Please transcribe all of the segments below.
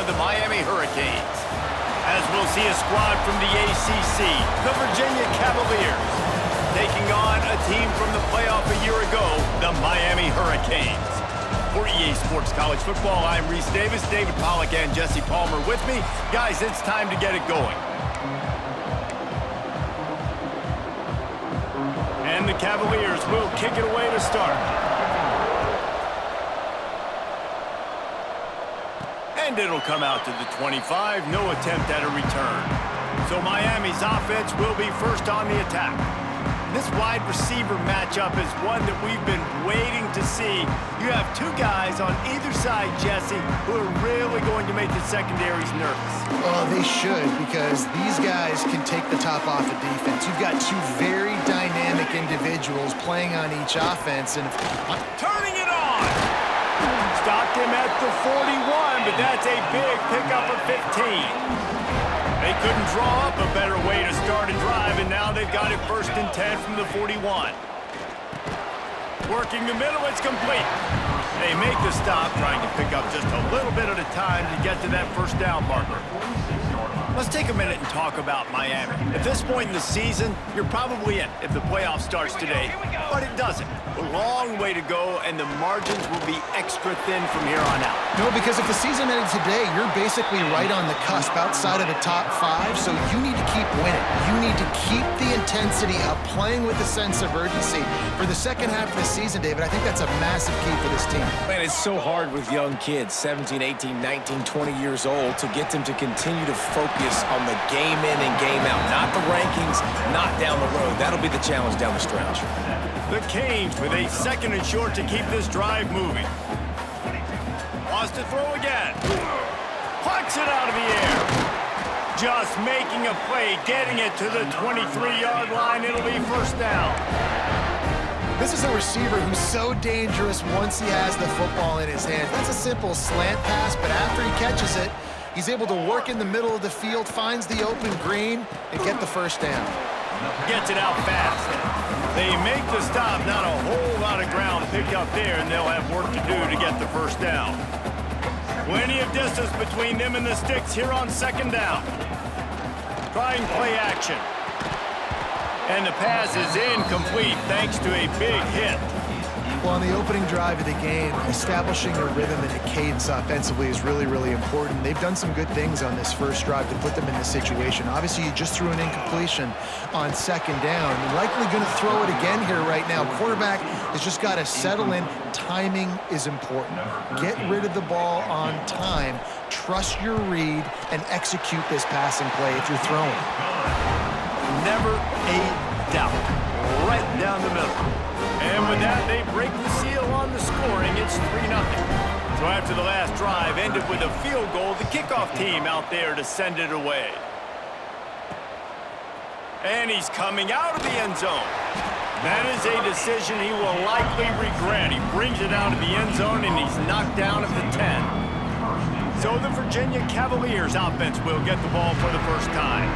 of the Miami Hurricanes. As we'll see a squad from the ACC, the Virginia Cavaliers, taking on a team from the playoff a year ago, the Miami Hurricanes. For EA Sports College Football, I'm Reese Davis, David Pollack, and Jesse Palmer with me. Guys, it's time to get it going. And the Cavaliers will kick it away to start. And it'll come out to the 25, no attempt at a return. So Miami's offense will be first on the attack. This wide receiver matchup is one that we've been waiting to see. You have two guys on either side, Jesse, who are really going to make the secondaries nervous. Oh, they should, because these guys can take the top off of defense. You've got two very dynamic individuals playing on each offense. And turning it on! Stopped him at the 41, but that's a big pickup of 15. They couldn't draw up a better way to start a drive, and now they've got it 1st and 10 from the 41. Working the middle, it's complete. They make the stop, trying to pick up just a little bit at a time to get to that first down marker. Let's take a minute and talk about Miami. At this point in the season, you're probably in if the playoff starts today, but it doesn't. A long way to go, and the margins will be extra thin from here on out. No, because if the season ended today, you're basically right on the cusp outside of the top 5, so you need to keep winning. You need to keep the intensity up, playing with a sense of urgency. For the second half of the season, David, I think that's a massive key for this team. Man, it's so hard with young kids, 17, 18, 19, 20 years old, to get them to continue to focus on the game in and game out, not the rankings, not down the road. That'll be the challenge down the stretch. The Canes with a 2nd and short to keep this drive moving. Wants to throw again. Plucks it out of the air. Just making a play, getting it to the 23-yard line. It'll be 1st down. This is a receiver who's so dangerous once he has the football in his hands. That's a simple slant pass, but after he catches it, he's able to work in the middle of the field, finds the open green, and get the 1st down. Gets it out fast. They make the stop. Not a whole lot of ground picked up there, and they'll have work to do to get the 1st down. Plenty of distance between them and the sticks here on 2nd down. Trying play action. And the pass is incomplete thanks to a big hit. Well, on the opening drive of the game, establishing a rhythm and a cadence offensively is really, really important. They've done some good things on this first drive to put them in this situation. Obviously, you just threw an incompletion on 2nd down. You're likely going to throw it again here right now. Quarterback has just got to settle in. Timing is important. Get rid of the ball on time. Trust your read and execute this passing play if you're throwing. Never a doubt. Right down the middle. And with that, they break the seal on the scoring. It's 3-0. So after the last drive ended with a field goal, the kickoff team out there to send it away. And he's coming out of the end zone. That is a decision he will likely regret. He brings it out of the end zone, and he's knocked down at the 10. So the Virginia Cavaliers offense will get the ball for the 1st time.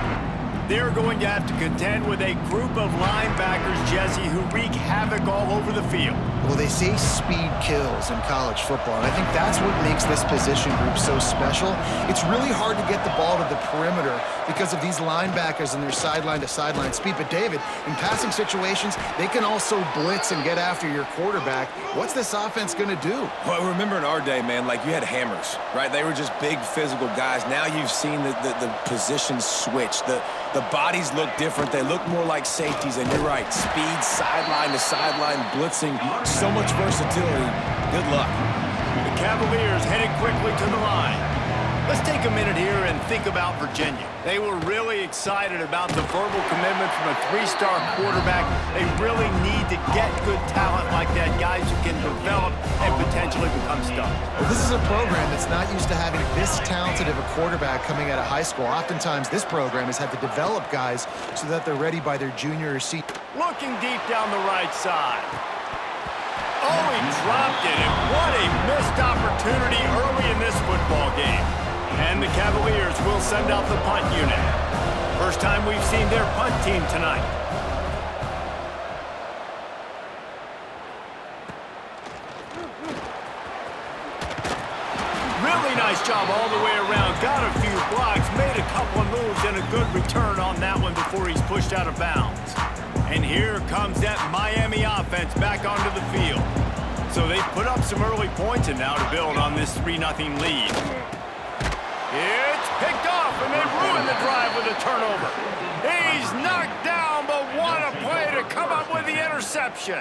They're going to have to contend with a group of linebackers, Jesse, who wreak havoc all over the field. Well, they say speed kills in college football, and I think that's what makes this position group so special. It's really hard to get the ball to the perimeter because of these linebackers and their sideline-to-sideline speed. But, David, in passing situations, they can also blitz and get after your quarterback. What's this offense going to do? Well, remember in our day, man, like you had hammers, right? They were just big physical guys. Now you've seen the positions switch. The bodies look different. They look more like safeties, and you're right. Speed, sideline to sideline, blitzing, so much versatility. Good luck. The Cavaliers headed quickly to the line. Let's take a minute here and think about Virginia. They were really excited about the verbal commitment from a 3-star quarterback. They really need to get good talent like that, guys who can develop and potentially become stars. Well, this is a program that's not used to having this talented of a quarterback coming out of high school. Oftentimes, this program has had to develop guys so that they're ready by their junior or senior. Looking deep down the right side. Oh, he dropped it, and what a missed opportunity early in this football game. And the Cavaliers will send out the punt unit. First time we've seen their punt team tonight. Really nice job all the way around. Got a few blocks, made a couple of moves, and a good return on that one before he's pushed out of bounds. And here comes that Miami offense back onto the field. So they've put up some early points and now to build on this 3-0 lead. It's picked off, and they ruin the drive with a turnover. He's knocked down, but what a play to come up with the interception.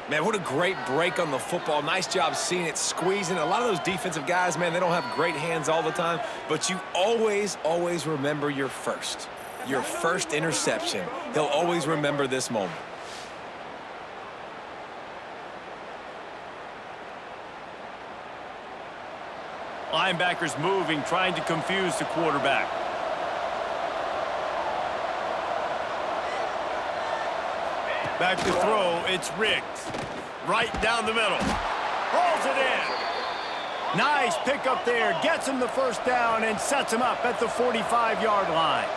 Man, what a great break on the football. Nice job seeing it, squeezing. A lot of those defensive guys, man, they don't have great hands all the time, but you always, always remember your first interception. He'll always remember this moment. Linebackers moving, trying to confuse the quarterback. Back to throw, it's Riggs. Right down the middle. Hauls it in. Nice pickup there. Gets him the first down and sets him up at the 45-yard line.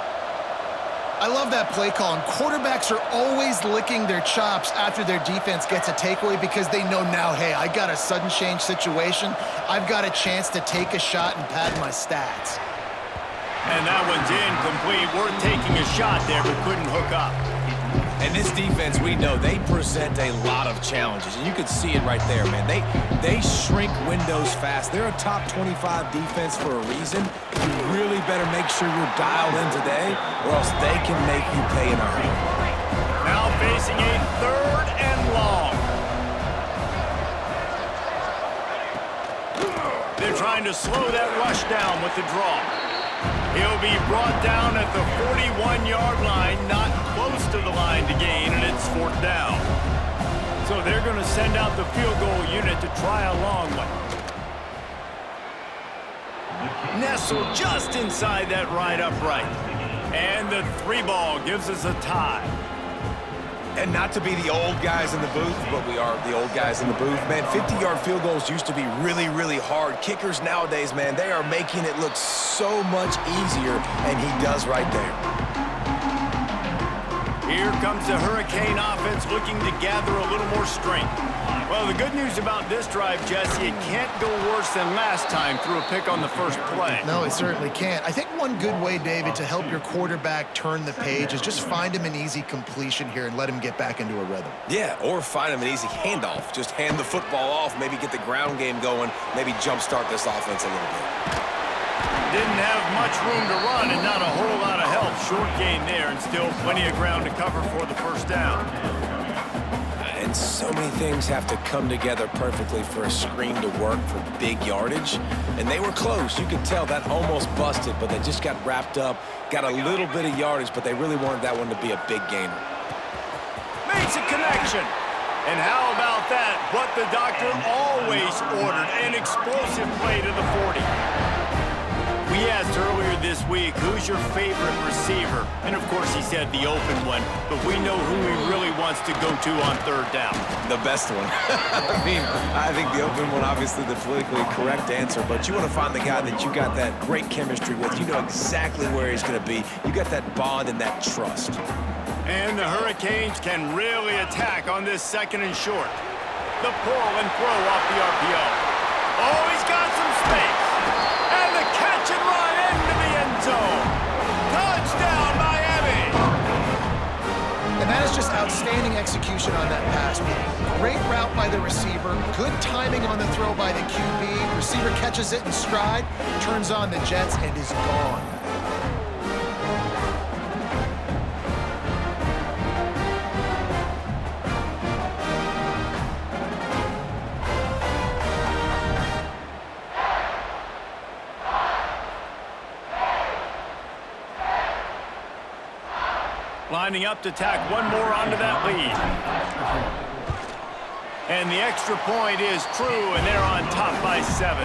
I love that play call, and quarterbacks are always licking their chops after their defense gets a takeaway because they know now, hey, I got a sudden change situation. I've got a chance to take a shot and pad my stats. And that one's incomplete. Worth taking a shot there, but couldn't hook up. And this defense, we know, they present a lot of challenges. And you can see it right there, man. They shrink windows fast. They're a top 25 defense for a reason. You really better make sure you're dialed in today, or else they can make you pay in a hurry. Now facing a 3rd and long. They're trying to slow that rush down with the draw. He'll be brought down at the 41-yard line, not close to the line to gain, and it's 4th down. So they're going to send out the field goal unit to try a long one. Nestled just inside that right upright. And the 3-ball gives us a tie. And not to be the old guys in the booth, but we are the old guys in the booth. Man, 50-yard field goals used to be really, really hard. Kickers nowadays, man, they are making it look so much easier, and he does right there. Here comes the Hurricane offense looking to gather a little more strength. Well, the good news about this drive, Jesse, it can't go worse than last time through a pick on the first play. No, it certainly can't. I think one good way, David, to help your quarterback turn the page is just find him an easy completion here and let him get back into a rhythm. Yeah, or find him an easy handoff. Just hand the football off, maybe get the ground game going, maybe jumpstart this offense a little bit. Didn't have much room to run and not a whole lot of help. Short gain there and still plenty of ground to cover for the first down. And so many things have to come together perfectly for a screen to work for big yardage. And they were close. You could tell that almost busted, but they just got wrapped up, got a little bit of yardage, but they really wanted that one to be a big gainer. Makes a connection. And how about that? What the doctor always ordered, an explosive play to the 40. We asked earlier this week, who's your favorite receiver? And of course he said the open one, but we know who he really wants to go to on 3rd down. The best one. I think the open one, obviously the politically correct answer, but you want to find the guy that you got that great chemistry with. You know exactly where he's going to be. You got that bond and that trust. And the Hurricanes can really attack on this 2nd and short. The pull and throw off the RPO. Oh, he's got some space. And the catch and run into the end zone. Touchdown, Miami! And that is just outstanding execution on that pass. Great route by the receiver, good timing on the throw by the QB. Receiver catches it in stride, turns on the jets, and is gone. Lining up to tack one more onto that lead. And the extra point is true, and they're on top by 7.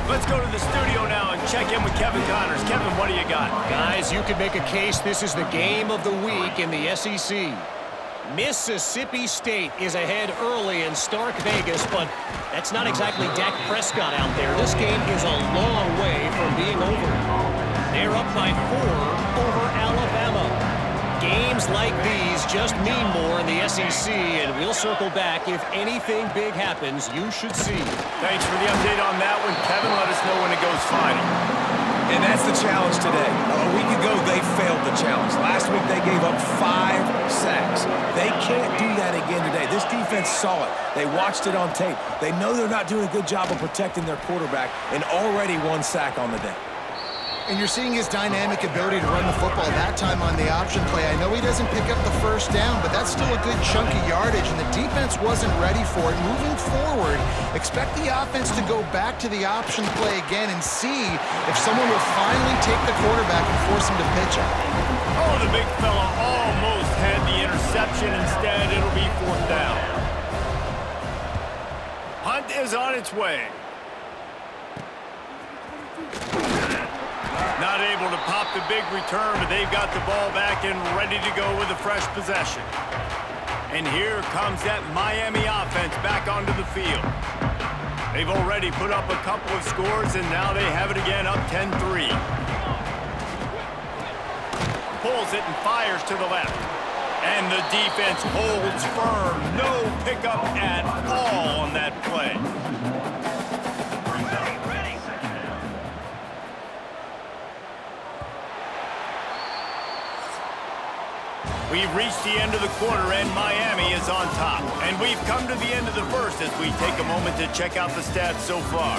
Let's go to the studio now and check in with Kevin Connors. Kevin, what do you got? Guys, you could make a case this is the game of the week in the SEC. Mississippi State is ahead early in Stark Vegas, but that's not exactly Dak Prescott out there. This game is a long way from being over. They're up by 4 over Alabama. Game Games like these just mean more in the SEC, and we'll circle back. If anything big happens, you should see. Thanks for the update on that one, Kevin. Let us know when it goes final. And that's the challenge today. A week ago, they failed the challenge. Last week, they gave up 5 sacks. They can't do that again today. This defense saw it. They watched it on tape. They know they're not doing a good job of protecting their quarterback, and already 1 sack on the day. And you're seeing his dynamic ability to run the football, that time on the option play. I know he doesn't pick up the first down, but that's still a good chunk of yardage, and the defense wasn't ready for it. Moving forward, expect the offense to go back to the option play again and see if someone will finally take the quarterback and force him to pitch it. Oh, the big fella almost had the interception. Instead, it'll be 4th down. Hunt is on its way. Not able to pop the big return, but they've got the ball back and ready to go with a fresh possession. And here comes that Miami offense back onto the field. They've already put up a couple of scores, and now they have it again, up 10-3. Pulls it and fires to the left. And the defense holds firm. No pickup at all on that play. We've reached the end of the quarter, and Miami is on top. And we've come to the end of the first as we take a moment to check out the stats so far.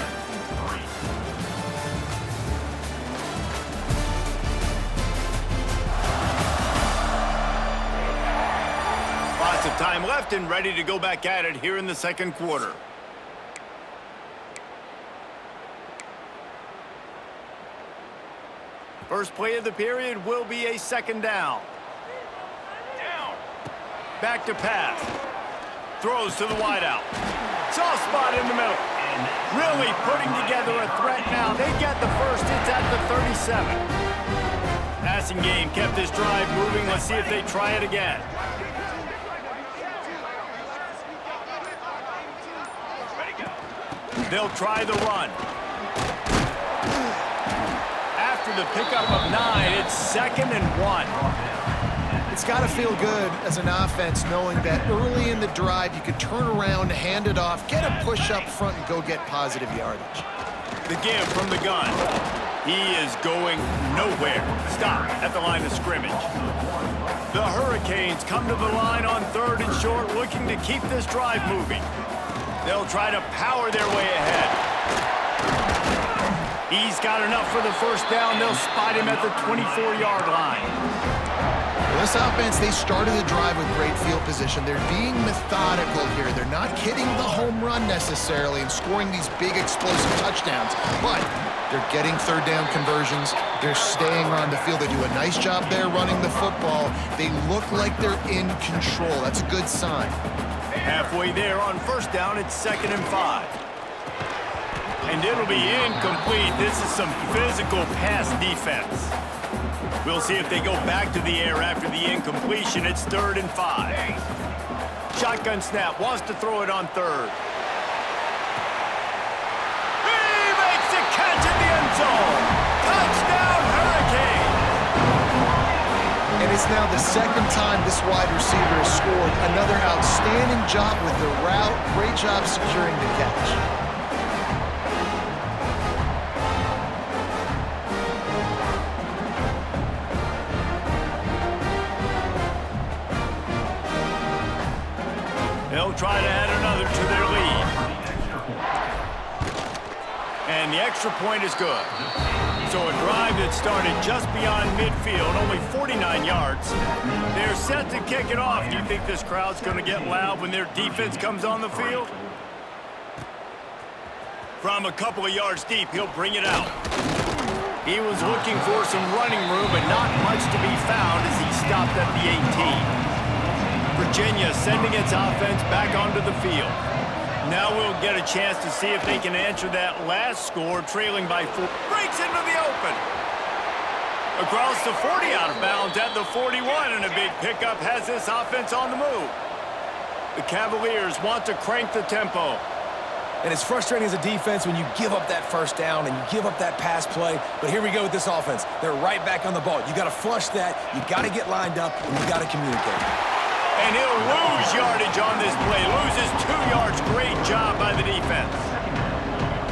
Lots of time left and ready to go back at it here in the second quarter. First play of the period will be a 2nd down. Back to pass. Throws to the wideout. Soft spot in the middle. Really putting together a threat now. They get the first. It's at the 37. Passing game kept this drive moving. Let's see if they try it again. They'll try the run. After the pickup of 9, it's 2nd and 1. It's got to feel good as an offense knowing that early in the drive you could turn around, hand it off, get a push up front, and go get positive yardage. The give from the gun. He is going nowhere. Stop at the line of scrimmage. The Hurricanes come to the line on 3rd and short, looking to keep this drive moving. They'll try to power their way ahead. He's got enough for the first down. They'll spot him at the 24-yard line. This offense, they started the drive with great field position. They're being methodical here. They're not hitting the home run necessarily and scoring these big explosive touchdowns, but they're getting 3rd down conversions. They're staying on the field. They do a nice job there running the football. They look like they're in control. That's a good sign. Halfway there on 1st down, it's 2nd and 5. And it'll be incomplete. This is some physical pass defense. We'll see if they go back to the air after the incompletion. It's 3rd and 5. Shotgun snap. Wants to throw it on 3rd. He makes the catch in the end zone. Touchdown, Hurricane. And it's now the 2nd time this wide receiver has scored. Another outstanding job with the route. Great job securing the catch. They'll try to add another to their lead. And the extra point is good. So a drive that started just beyond midfield, only 49 yards. They're set to kick it off. Do you think this crowd's going to get loud when their defense comes on the field? From a couple of yards deep, he'll bring it out. He was looking for some running room, but not much to be found as he stopped at the 18. Virginia sending its offense back onto the field. Now we'll get a chance to see if they can answer that last score, trailing by 4. Breaks into the open. Across the 40, out of bounds at the 41, and a big pickup has this offense on the move. The Cavaliers want to crank the tempo. And it's frustrating as a defense when you give up that first down and you give up that pass play. But here we go with this offense. They're right back on the ball. You got to flush that. You got to get lined up, and you got to communicate. And he'll lose yardage on this play. Loses 2 yards. Great job by the defense.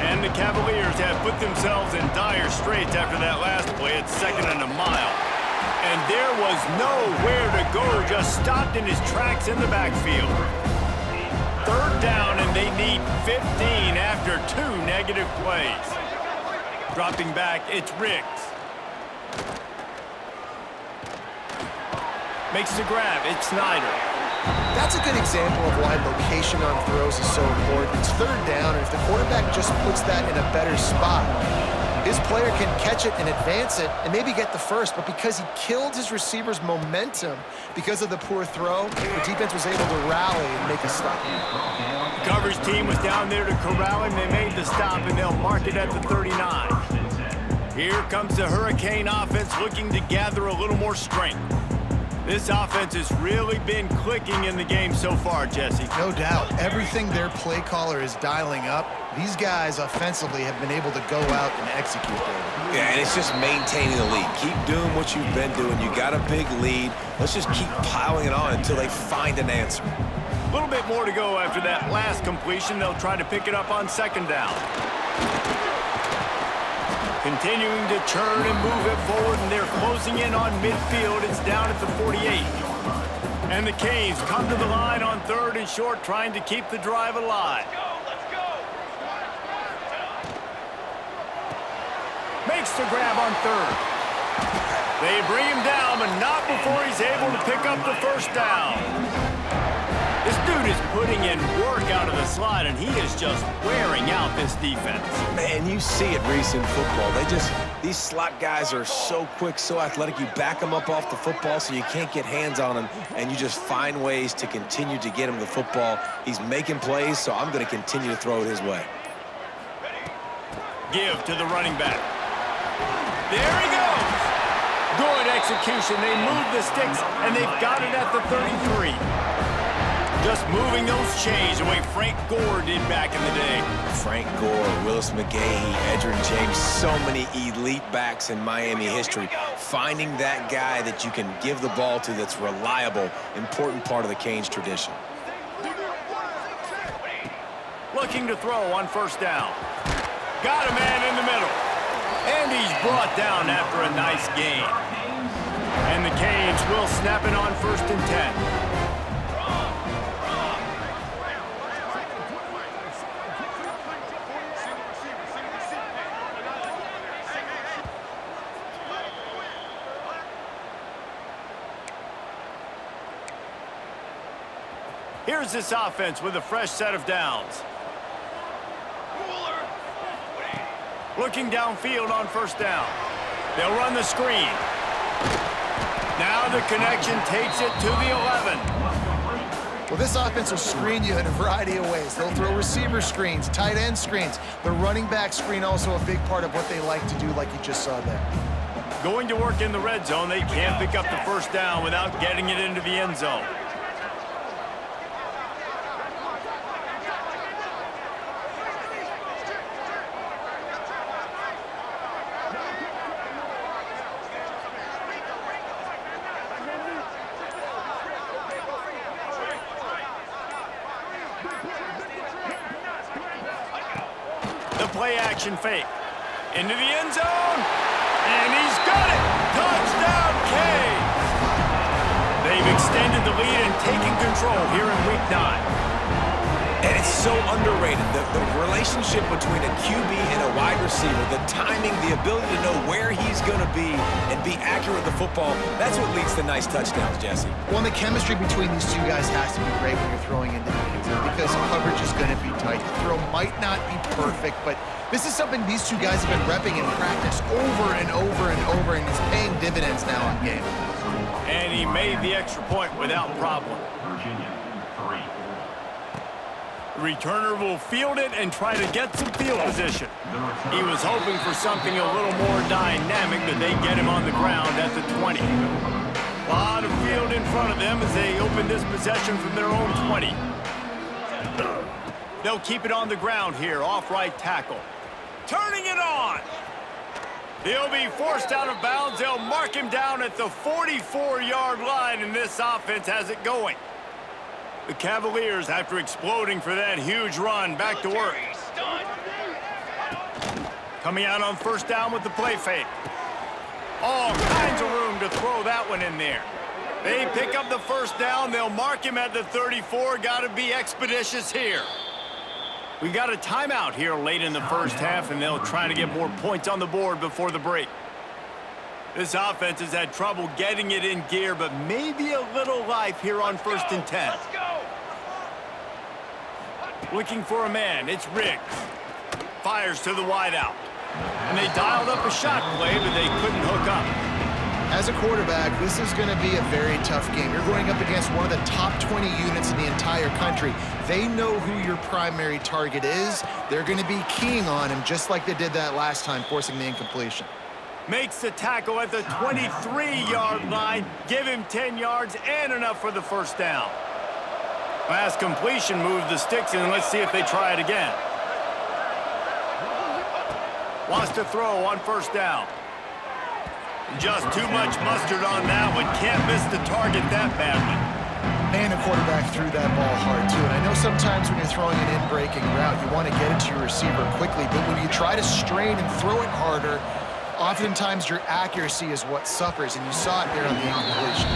And the Cavaliers have put themselves in dire straits after that last play. It's 2nd and a mile. And there was nowhere to go. Just stopped in his tracks in the backfield. 3rd down, and they need 15 after 2 negative plays. Dropping back, it's Riggs. Makes the grab, it's Snyder. That's a good example of why location on throws is so important. It's 3rd down, and if the quarterback just puts that in a better spot, his player can catch it and advance it and maybe get the first, but because he killed his receiver's momentum because of the poor throw, the defense was able to rally and make a stop. The coverage team was down there to corral him. They made the stop, and they'll mark it at the 39. Here comes the Hurricane offense looking to gather a little more strength. This offense has really been clicking in the game so far, Jesse. No doubt. Everything their play caller is dialing up, these guys offensively have been able to go out and execute, David. Yeah, and it's just maintaining the lead. Keep doing what you've been doing. You got a big lead. Let's just keep piling it on until they find an answer. A little bit more to go after that last completion. They'll try to pick it up on 2nd down. Continuing to churn and move it forward, and they're closing in on midfield. It's down at the 48. And the Canes come to the line on 3rd and short, trying to keep the drive alive. Let's go. Makes the grab on 3rd. They bring him down, but not before he's able to pick up the 1st down. This dude is putting in work out of the slot, and he is just wearing out this defense. Man, you see it, Reese, in football. These slot guys are so quick, so athletic. You back them up off the football so you can't get hands on them, and you just find ways to continue to get him the football. He's making plays, so I'm going to continue to throw it his way. Give to the running back. There he goes. Good execution. They move the sticks, and they've got it at the 33. Just moving those chains the way Frank Gore did back in the day. Frank Gore, Willis McGahee, Edgerrin James, so many elite backs in Miami history. Finding that guy that you can give the ball to that's reliable, important part of the Canes tradition. Looking to throw on 1st down. Got a man in the middle. And he's brought down after a nice gain. And the Canes will snap it on 1st and 10. Here's this offense with a fresh set of downs. Looking downfield on 1st down. They'll run the screen. Now the connection takes it to the 11. Well, this offense will screen you in a variety of ways. They'll throw receiver screens, tight end screens. The running back screen also a big part of what they like to do, like you just saw there. Going to work in the red zone. They can't pick up the 1st down without getting it into the end zone. Play-action fake. Into the end zone. And he's got it. Touchdown, Canes. They've extended the lead and taken control here in Week 9. And it's so underrated. The relationship between a QB and a wide receiver, the timing, the ability to know where he's going to be and be accurate with the football, that's what leads to nice touchdowns, Jesse. Well, the chemistry between these two guys has to be great when you're throwing into the end zone because coverage is going to be tight. The throw might not be perfect, but this is something these two guys have been repping in practice over and over and over, and it's paying dividends now in game. And he made the extra point without problem. The returner will field it and try to get some field position. He was hoping for something a little more dynamic, but they get him on the ground at the 20. A lot of field in front of them as they open this possession from their own 20. They'll keep it on the ground here, off right tackle. Turning it on. He'll be forced out of bounds. They'll mark him down at the 44-yard line, and this offense has it going. The Cavaliers, after exploding for that huge run, back to work. Coming out on first down with the play fake. All kinds of room to throw that one in there. They pick up the first down. They'll mark him at the 34. Got to be expeditious here. We got a timeout here late in the first half, and they'll try to get more points on the board before the break. This offense has had trouble getting it in gear, but maybe a little life here on 1st and 10. Let's go. Looking for a man. It's Riggs. Fires to the wideout. And they dialed up a shot play, but they couldn't hook up. As a quarterback, this is going to be a very tough game. You're going up against one of the top 20 units in the entire country. They know who your primary target is. They're going to be keying on him just like they did that last time, forcing the incompletion. Makes the tackle at the 23-yard line. Give him 10 yards and enough for the first down. Last completion moved the sticks, and let's see if they try it again. Wants to throw on first down. Just too much mustard on that one. Can't miss the target that badly. And the quarterback threw that ball hard, too. And I know sometimes when you're throwing an in-breaking route, you want to get it to your receiver quickly. But when you try to strain and throw it harder, oftentimes your accuracy is what suffers. And you saw it there on the incompletion.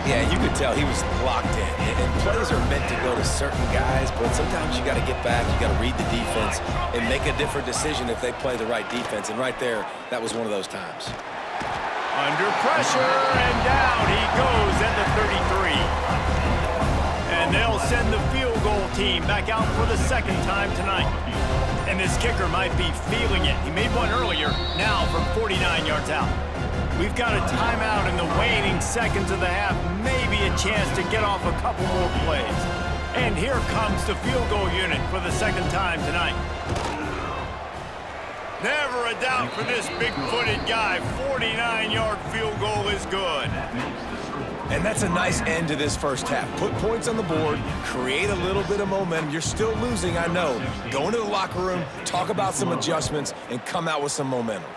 Yeah, you could tell he was locked in. And plays are meant to go to certain guys, but sometimes you got to get back, you got to read the defense, and make a different decision if they play the right defense. And right there, that was one of those times. Under pressure, and down he goes at the 33. And they'll send the field goal team back out for the second time tonight. And this kicker might be feeling it. He made one earlier, now from 49 yards out. We've got a timeout in the waning seconds of the half, maybe a chance to get off a couple more plays. And here comes the field goal unit for the second time tonight. Never a doubt for this big-footed guy. 49-yard field goal is good. And that's a nice end to this first half. Put points on the board, create a little bit of momentum. You're still losing, I know. Go into the locker room, talk about some adjustments, and come out with some momentum.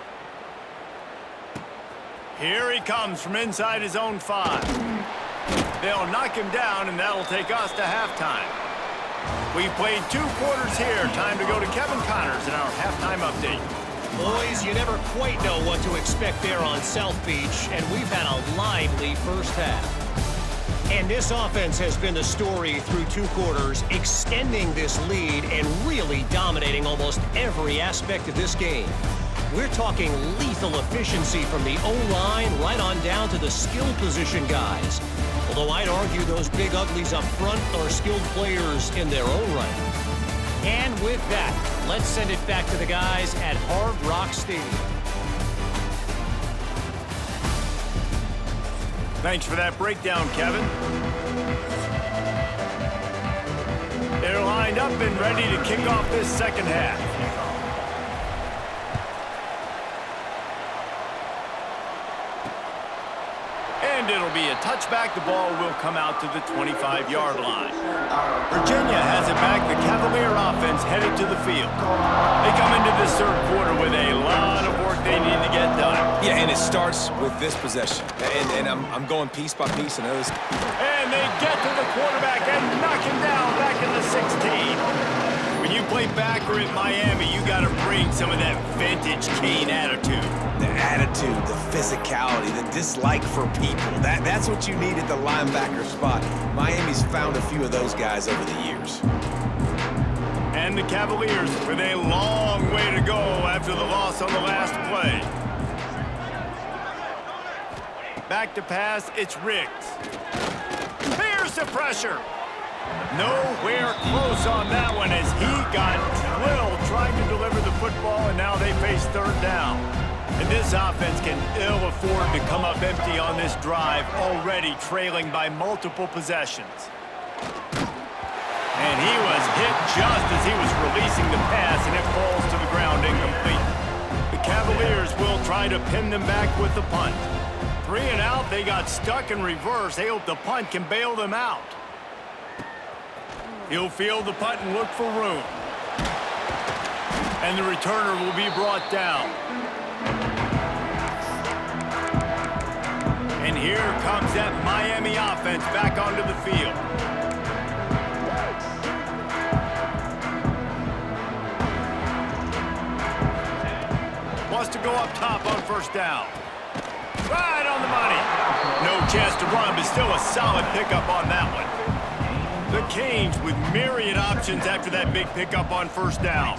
Here he comes from inside his own 5. They'll knock him down, and that'll take us to halftime. We've played 2 quarters here. Time to go to Kevin Connors in our halftime update. Boys, you never quite know what to expect there on South Beach, and we've had a lively first half. And this offense has been the story through 2 quarters, extending this lead and really dominating almost every aspect of this game. We're talking lethal efficiency from the O-line right on down to the skill position guys. Although I'd argue those big uglies up front are skilled players in their own right. And with that, let's send it back to the guys at Hard Rock Stadium. Thanks for that breakdown, Kevin. They're lined up and ready to kick off this second half. And it'll be a touchback. The ball will come out to the 25-yard line. Virginia has it back. The Cavalier offense headed to the field. They come into this third quarter with a lot of work they need to get done. Yeah, and it starts with this possession. And I'm going piece by piece. And others. And they get to the quarterback and knock him down back in the 16. When you play backer at Miami, you got to bring some of that vintage Kane attitude. The attitude, the physicality, the dislike for people. That's what you need at the linebacker spot. Miami's found a few of those guys over the years. And the Cavaliers with a long way to go after the loss on the last play. Back to pass, it's Riggs. Here's the pressure. Nowhere close on that one as he got drilled trying to deliver the football, and now they face third down. And this offense can ill afford to come up empty on this drive, already trailing by multiple possessions. And he was hit just as he was releasing the pass, and it falls to the ground incomplete. The Cavaliers will try to pin them back with the punt. 3 and out, they got stuck in reverse. They hope the punt can bail them out. He'll field the punt and look for room. And the returner will be brought down. And here comes that Miami offense back onto the field. Wants to go up top on first down. Right on the money. No chance to run, but still a solid pickup on that one. The Canes with myriad options after that big pickup on first down.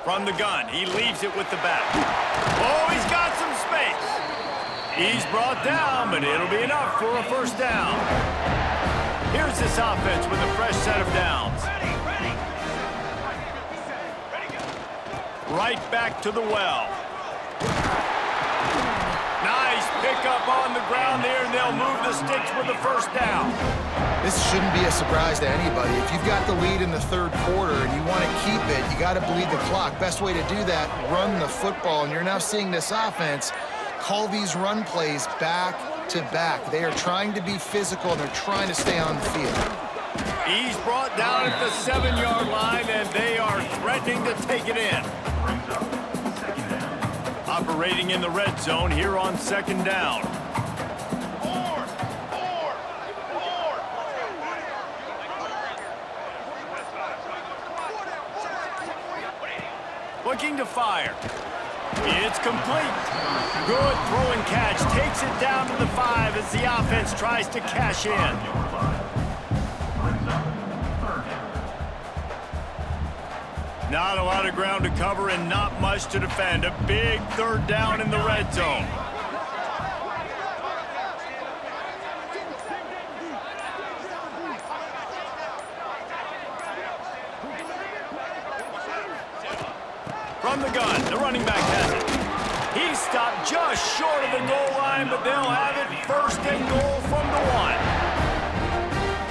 From the gun, he leaves it with the back. Oh, he's got some space. He's brought down, but it'll be enough for a first down. Here's this offense with a fresh set of downs. Right back to the well. Nice pickup on the ground there, and they'll move the sticks with the first down. This shouldn't be a surprise to anybody. If you've got the lead in the third quarter and you want to keep it, you got to bleed the clock. Best way to do that, run the football. And you're now seeing this offense call these run plays back to back. They are trying to be physical, and they're trying to stay on the field. He's brought down at the 7-yard line, and they are threatening to take it in. Operating in the red zone here on second down. Looking to fire. It's complete. Good throw and catch. Takes it down to the 5 as the offense tries to cash in. Not a lot of ground to cover and not much to defend. A big third down in the red zone. From the gun, the running back has it. He stopped just short of the goal line, but they'll have it first and goal from the 1.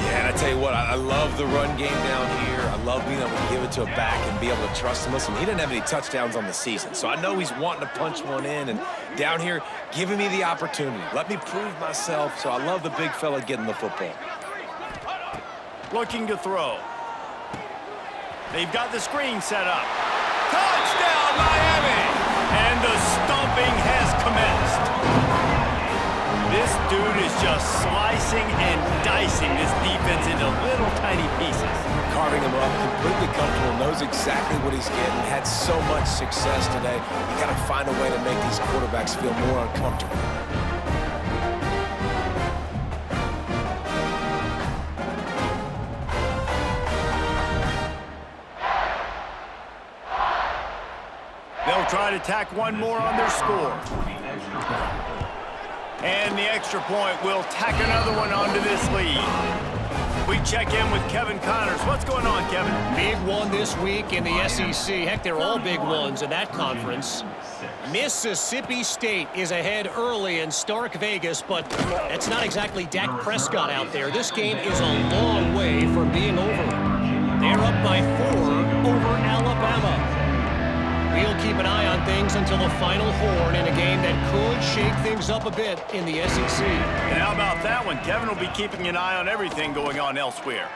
Yeah, and I tell you what, I love the run game down here. I love being able to give it to a back and be able to trust him. Listen, he didn't have any touchdowns on the season, so I know he's wanting to punch one in. And down here, giving me the opportunity. Let me prove myself, so I love the big fella getting the football. Looking to throw. They've got the screen set up. Touchdown, Miami! And the stomping has commenced. This dude is just slicing and dicing this defense into little tiny pieces. Carving him up, completely comfortable, knows exactly what he's getting, had so much success today. You got to find a way to make these quarterbacks feel more uncomfortable. They'll try to tack one more on their score. And the extra point will tack another one onto this lead. We check in with Kevin Connors. What's going on, Kevin? Big one this week in the SEC. Heck, they're all big ones in that conference. Mississippi State is ahead early in Stark Vegas, but that's not exactly Dak Prescott out there. This game is a long way from being over. They're up by 4 over Alabama. We'll keep an eye on things until the final horn in a game that could shake things up a bit in the SEC. And how about that one? Kevin will be keeping an eye on everything going on elsewhere.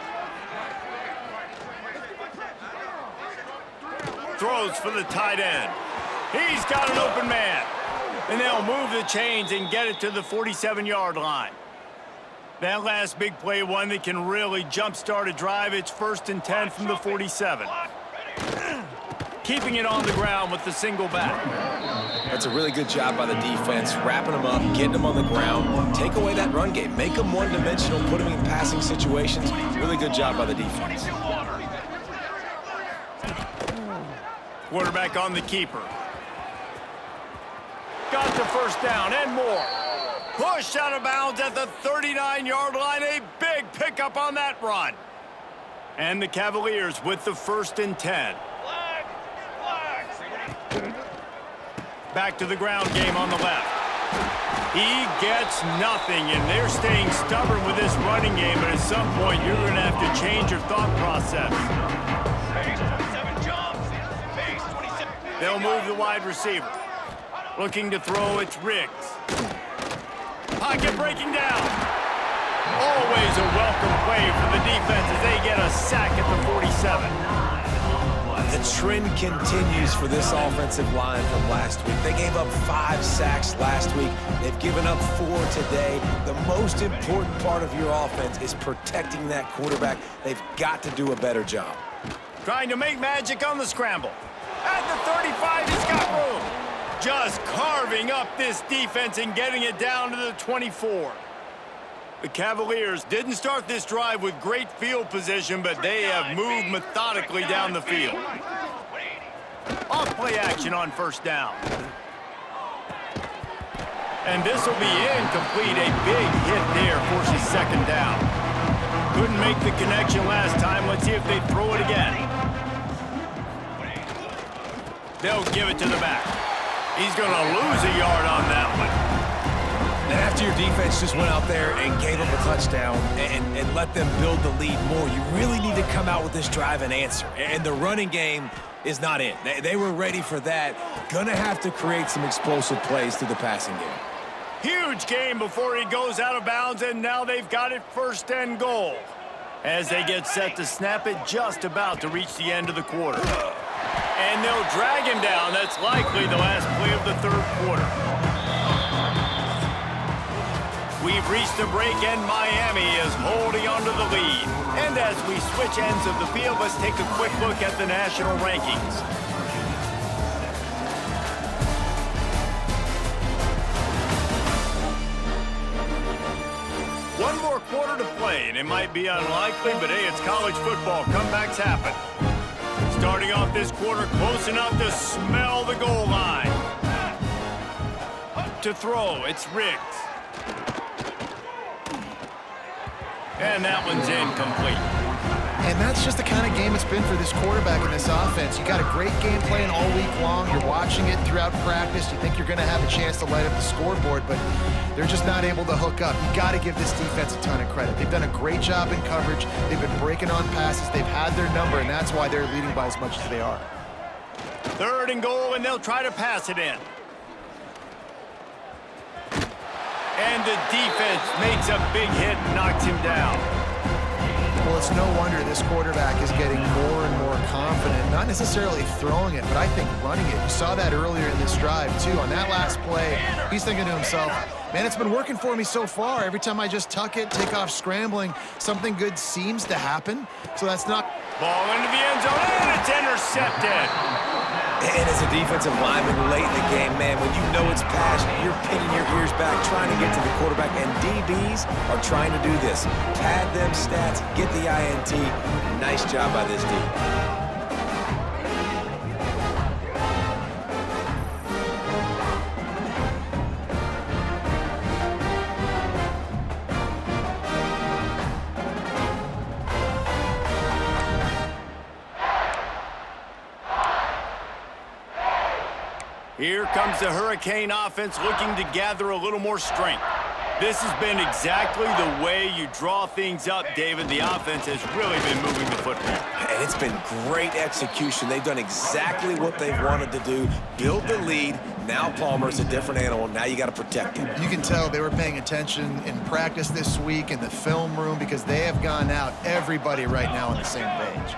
Throws for the tight end. He's got an open man. And they'll move the chains and get it to the 47-yard line. That last big play, one that can really jump-start a drive. It's 1st and 10 from the 47. Keeping it on the ground with the single back. That's a really good job by the defense, wrapping them up, getting them on the ground. Take away that run game. Make them one-dimensional, put them in passing situations. Really good job by the defense. Quarterback on the keeper. Got the first down and more. Pushed out of bounds at the 39-yard line. A big pickup on that run. And the Cavaliers with the 1st and 10. Back to the ground game on the left. He gets nothing, and they're staying stubborn with this running game, but at some point you're going to have to change your thought process. They'll move the wide receiver. Looking to throw, it's Riggs. Pocket breaking down. Always a welcome play for the defense as they get a sack at the 47. The trend continues for this offensive line from last week. They gave up 5 sacks last week. They've given up 4 today. The most important part of your offense is protecting that quarterback. They've got to do a better job. Trying to make magic on the scramble. At the 35, he's got room. Just carving up this defense and getting it down to the 24. The Cavaliers didn't start this drive with great field position, but they have moved methodically down the field. Off-play action on first down. And this will be incomplete. A big hit there forces second down. Couldn't make the connection last time. Let's see if they throw it again. They'll give it to the back. He's going to lose a yard on that one. And after your defense just went out there and gave up a touchdown and let them build the lead more, you really need to come out with this drive and answer. And the running game is not in. They were ready for that. Gonna have to create some explosive plays through the passing game. Huge game before he goes out of bounds, and now they've got it 1st and goal. As they get set to snap it, just about to reach the end of the quarter. And they'll drag him down. That's likely the last play of the 3rd quarter. We've reached a break, and Miami is holding on to the lead. And as we switch ends of the field, let's take a quick look at the national rankings. One more quarter to play, and it might be unlikely, but hey, it's college football. Comebacks happen. Starting off this quarter close enough to smell the goal line. To throw, it's Riggs. And that one's incomplete. And that's just the kind of game it's been for this quarterback in this offense. You got a great game plan all week long. You're watching it throughout practice. You think you're going to have a chance to light up the scoreboard, but they're just not able to hook up. You got to give this defense a ton of credit. They've done a great job in coverage. They've been breaking on passes. They've had their number, and that's why they're leading by as much as they are. 3rd and goal, and they'll try to pass it in. And the defense makes a big hit and knocks him down. Well, it's no wonder this quarterback is getting more and more confident, not necessarily throwing it, but I think running it. You saw that earlier in this drive, too. On that last play, he's thinking to himself, man, it's been working for me so far. Every time I just tuck it, take off scrambling, something good seems to happen. So that's not... Ball into the end zone, and it's intercepted. And as a defensive lineman late in the game, man, when you know it's passed, you're pinning your ears back, trying to get to the quarterback, and DBs are trying to do this. Pad them stats, get the INT. Nice job by this D. Here comes the Hurricane offense looking to gather a little more strength. This has been exactly the way you draw things up, David. The offense has really been moving the football. And it's been great execution. They've done exactly what they've wanted to do. Build the lead. Now Palmer's a different animal. Now you got to protect him. You can tell they were paying attention in practice this week in the film room because they have gone out, everybody right now on the same page.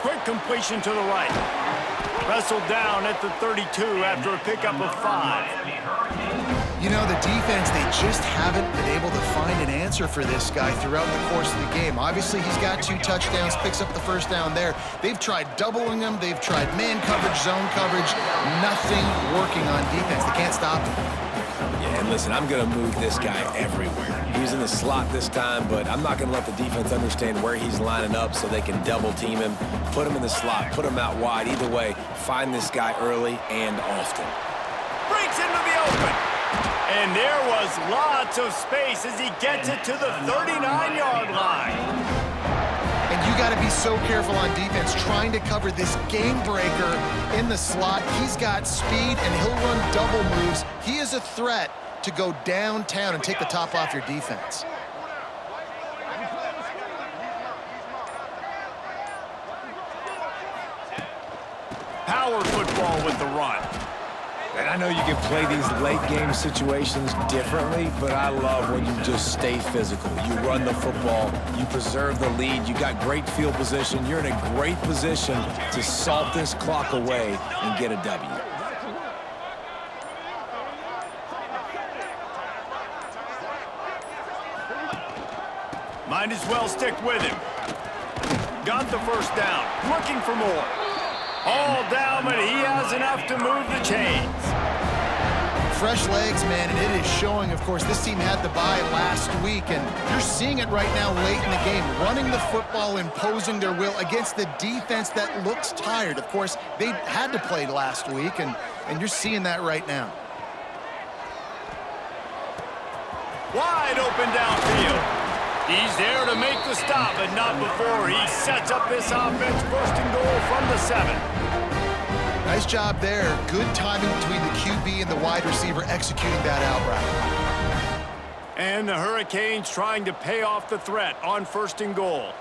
Quick completion to the right. Wrestled down at the 32 after a pickup of 5. You know, the defense, they just haven't been able to find an answer for this guy throughout the course of the game. Obviously, he's got 2 touchdowns, picks up the first down there. They've tried doubling him. They've tried man coverage, zone coverage. Nothing working on defense. They can't stop him. Yeah, and listen, I'm going to move this guy everywhere. He's in the slot this time, but I'm not going to let the defense understand where he's lining up so they can double team him, put him in the slot, put him out wide. Either way, find this guy early and often. Breaks into the open. And there was lots of space as he gets it to the 39-yard line. And you got to be so careful on defense trying to cover this game breaker in the slot. He's got speed, and he'll run double moves. He is a threat to go downtown and take the top off your defense. power football with the run. And I know you can play these late-game situations differently, but I love when you just stay physical. You run the football, you preserve the lead, you got great field position, you're in a great position to salt this clock away and get a W. Might as well stick with him. Got the first down, looking for more. All down, but he has enough to move the chains. Fresh legs, man, and it is showing. Of course, this team had the bye last week, and you're seeing it right now late in the game. Running the football, imposing their will against the defense that looks tired. Of course, they had to play last week, and you're seeing that right now. Wide open downfield. He's there to make the stop, but not before he sets up this offense first and goal from the 7. Nice job there. Good timing between the QB and the wide receiver executing that out route. And the Hurricanes trying to pay off the threat on first and goal.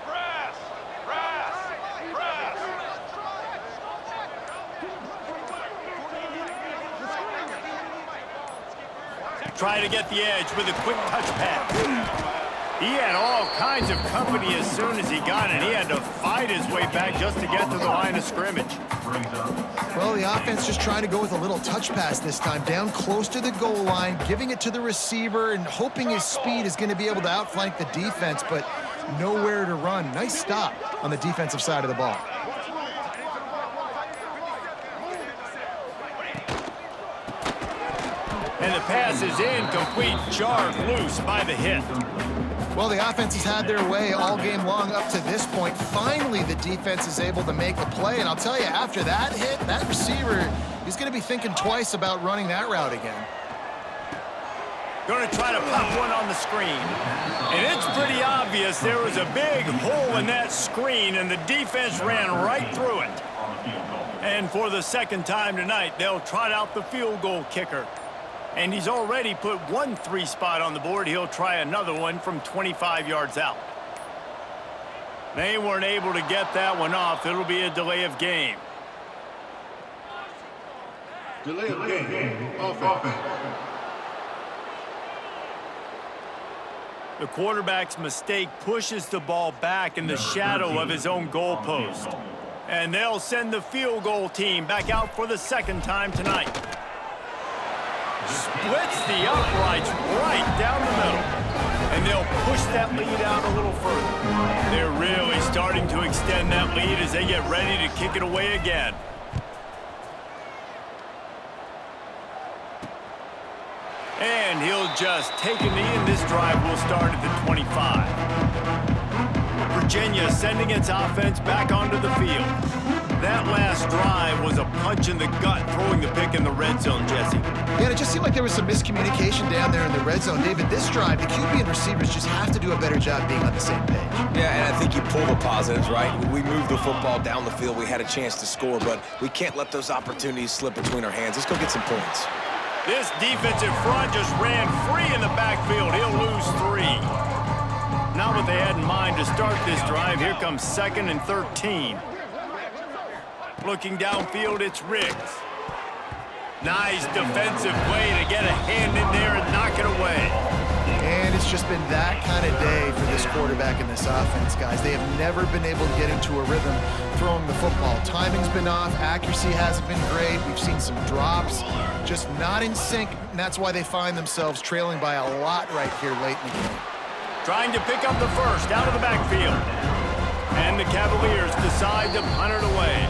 Try to get the edge with a quick touch pass. He had all kinds of company as soon as he got it. He had to fight his way back just to get to the line of scrimmage. Well, the offense just trying to go with a little touch pass this time, down close to the goal line, giving it to the receiver and hoping his speed is going to be able to outflank the defense, but nowhere to run. Nice stop on the defensive side of the ball. And the pass is incomplete, jarred loose by the hit. Well, the offense has had their way all game long up to this point. Finally, the defense is able to make the play. And I'll tell you, after that hit, that receiver, he's going to be thinking twice about running that route again. Going to try to pop one on the screen. And it's pretty obvious there was a big hole in that screen, and the defense ran right through it. And for the second time tonight, they'll trot out the field goal kicker. And he's already put one 3 spot on the board. He'll try another one from 25 yards out. They weren't able to get that one off. It'll be a delay of game. Delay of game. Offense. The quarterback's mistake pushes the ball back in the shadow of his own goalpost. And they'll send the field goal team back out for the second time tonight. Splits the uprights right down the middle. And they'll push that lead out a little further. They're really starting to extend that lead as they get ready to kick it away again. And he'll just take a knee, and this drive will start at the 25. Virginia sending its offense back onto the field. That last drive was a punch in the gut, throwing the pick in the red zone, Jesse. Yeah, it just seemed like there was some miscommunication down there in the red zone. David, this drive, the QB and receivers just have to do a better job being on the same page. Yeah, and I think you pull the positives, right? We moved the football down the field. We had a chance to score, but we can't let those opportunities slip between our hands. Let's go get some points. This defensive front just ran free in the backfield. He'll lose 3. Not what they had in mind to start this drive. Here comes 2nd and 13. Looking downfield, it's Riggs. Nice defensive play to get a hand in there and knock it away. And it's just been that kind of day for this quarterback and this offense, guys. They have never been able to get into a rhythm throwing the football. Timing's been off. Accuracy hasn't been great. We've seen some drops. Just not in sync, and that's why they find themselves trailing by a lot right here late in the game. Trying to pick up the first out of the backfield. And the Cavaliers decide to punt it away.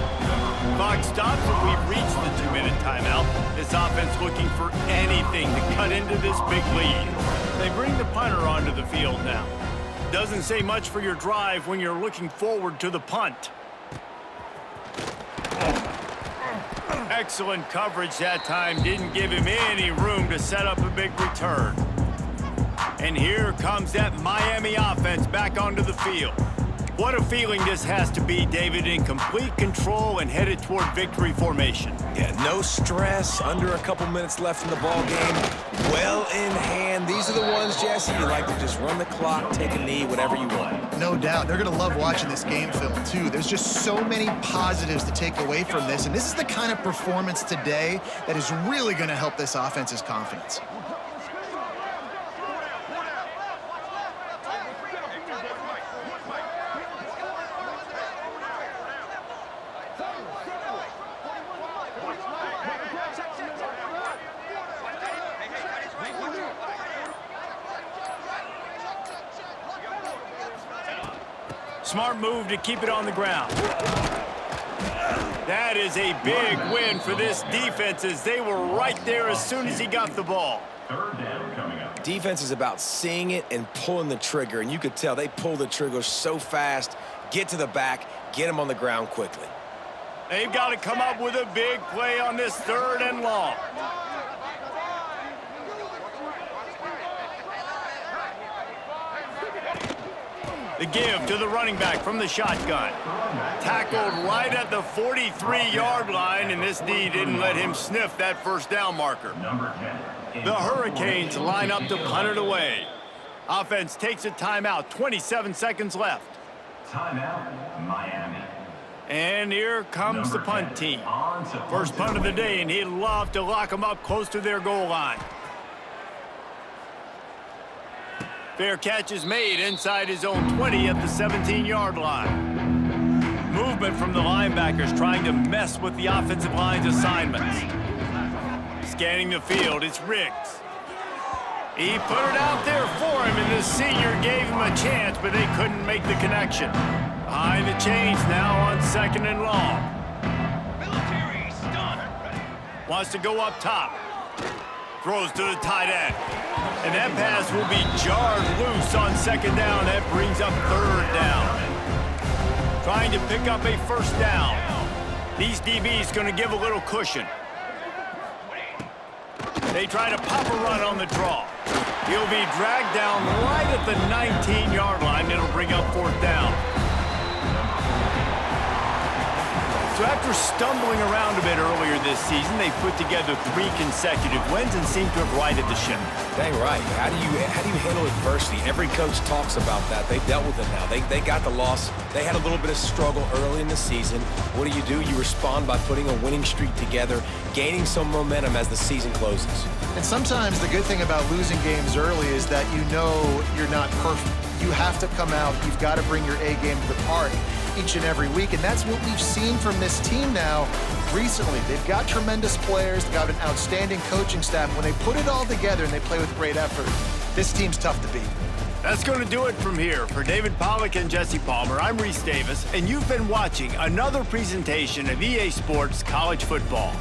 Clock stops, and we've reached the 2-minute timeout. This offense looking for anything to cut into this big lead. They bring the punter onto the field now. Doesn't say much for your drive when you're looking forward to the punt. Excellent coverage that time. Didn't give him any room to set up a big return. And here comes that Miami offense back onto the field. What a feeling this has to be, David, in complete control and headed toward victory formation. Yeah, no stress, under a couple minutes left in the ball game, well in hand. These are the ones, Jesse, you like to just run the clock, take a knee, whatever you want. No doubt. They're going to love watching this game film, too. There's just so many positives to take away from this, and this is the kind of performance today that is really going to help this offense's confidence. Smart move to keep it on the ground. That is a big win for this defense as they were right there as soon as he got the ball. Third down coming up. Defense is about seeing it and pulling the trigger, and you could tell they pull the trigger so fast, get to the back, get him on the ground quickly. They've got to come up with a big play on this 3rd and long. The give to the running back from the shotgun. Tackled right at the 43-yard line, and this D didn't let him sniff that first down marker. Number 10. The Hurricanes line up to punt it away. Offense takes a timeout, 27 seconds left. Timeout, Miami. And here comes the punt team. First punt of the day, and he'd love to lock them up close to their goal line. Fair catch is made inside his own 20 at the 17-yard line. Movement from the linebackers trying to mess with the offensive line's assignments. Scanning the field, it's Riggs. He put it out there for him, and the senior gave him a chance, but they couldn't make the connection. Behind the chains now on 2nd and long. Military stun. Wants to go up top. Throws to the tight end. And that pass will be jarred loose on 2nd down. That brings up 3rd down. Trying to pick up a first down. These DBs going to give a little cushion. They try to pop a run on the draw. He'll be dragged down right at the 19-yard line. It'll bring up 4th down. So after stumbling around a bit earlier this season, they've put together 3 consecutive wins and seem to have righted the ship. Dang right. How do you handle adversity? Every coach talks about that. They've dealt with it now. They got the loss. They had a little bit of struggle early in the season. What do? You respond by putting a winning streak together, gaining some momentum as the season closes. And sometimes the good thing about losing games early is that you know you're not perfect. You have to come out. You've got to bring your A game to the park each and every week, and that's what we've seen from this team now recently. They've got tremendous players, they've got an outstanding coaching staff. When they put it all together and they play with great effort, this team's tough to beat. That's going to do it from here. For David Pollack and Jesse Palmer, I'm Reese Davis, and you've been watching another presentation of EA Sports College Football.